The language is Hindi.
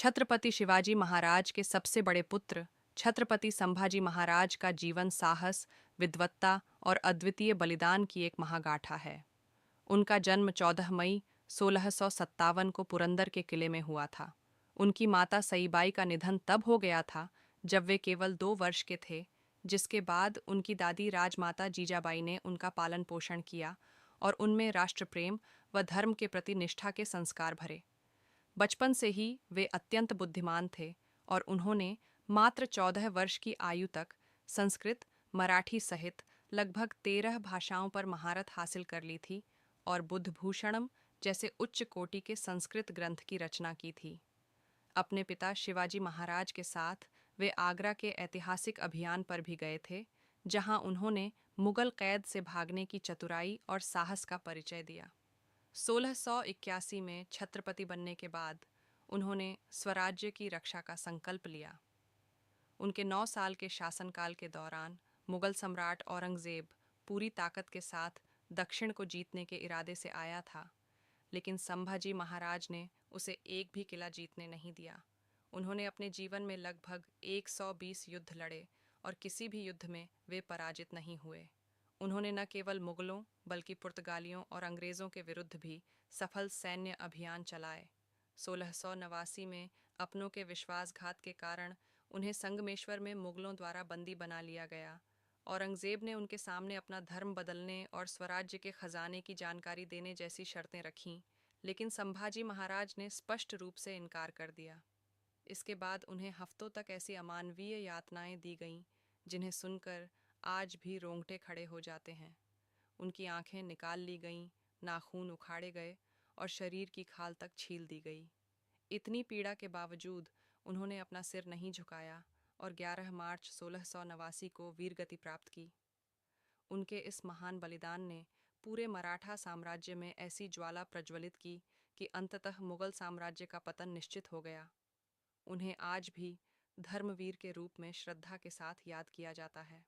छत्रपति शिवाजी महाराज के सबसे बड़े पुत्र छत्रपति संभाजी महाराज का जीवन साहस, विद्वत्ता और अद्वितीय बलिदान की एक महागाथा है। उनका जन्म 14 मई 1657 को पुरंदर के किले में हुआ था। उनकी माता सईबाई का निधन तब हो गया था जब वे केवल 2 वर्ष के थे, जिसके बाद उनकी दादी राजमाता जीजाबाई ने उनका पालन पोषण किया और उनमें राष्ट्रप्रेम व धर्म के प्रति निष्ठा के संस्कार भरे। बचपन से ही वे अत्यंत बुद्धिमान थे और उन्होंने मात्र 14 वर्ष की आयु तक संस्कृत, मराठी सहित लगभग 13 भाषाओं पर महारत हासिल कर ली थी और बुद्धभूषणम जैसे उच्च कोटि के संस्कृत ग्रंथ की रचना की थी। अपने पिता शिवाजी महाराज के साथ वे आगरा के ऐतिहासिक अभियान पर भी गए थे, जहां उन्होंने मुगल कैद से भागने की चतुराई और साहस का परिचय दिया। 1681 में छत्रपति बनने के बाद उन्होंने स्वराज्य की रक्षा का संकल्प लिया। उनके 9 साल के शासनकाल के दौरान मुगल सम्राट औरंगजेब पूरी ताकत के साथ दक्षिण को जीतने के इरादे से आया था, लेकिन संभाजी महाराज ने उसे एक भी किला जीतने नहीं दिया। उन्होंने अपने जीवन में लगभग 120 युद्ध लड़े और किसी भी युद्ध में वे पराजित नहीं हुए। उन्होंने न केवल मुगलों बल्कि पुर्तगालियों और अंग्रेज़ों के विरुद्ध भी सफल सैन्य अभियान चलाए। 1689 में अपनों के विश्वासघात के कारण उन्हें संगमेश्वर में मुगलों द्वारा बंदी बना लिया गया। औरंगजेब ने उनके सामने अपना धर्म बदलने और स्वराज्य के खजाने की जानकारी देने जैसी शर्तें रखीं, लेकिन संभाजी महाराज ने स्पष्ट रूप से इनकार कर दिया। इसके बाद उन्हें हफ्तों तक ऐसी अमानवीय यातनाएं दी गईं जिन्हें सुनकर आज भी रोंगटे खड़े हो जाते हैं। उनकी आंखें निकाल ली गईं, नाखून उखाड़े गए और शरीर की खाल तक छील दी गई। इतनी पीड़ा के बावजूद उन्होंने अपना सिर नहीं झुकाया और 11 मार्च 1689 को वीरगति प्राप्त की। उनके इस महान बलिदान ने पूरे मराठा साम्राज्य में ऐसी ज्वाला प्रज्वलित की कि अंततः मुगल साम्राज्य का पतन निश्चित हो गया। उन्हें आज भी धर्मवीर के रूप में श्रद्धा के साथ याद किया जाता है।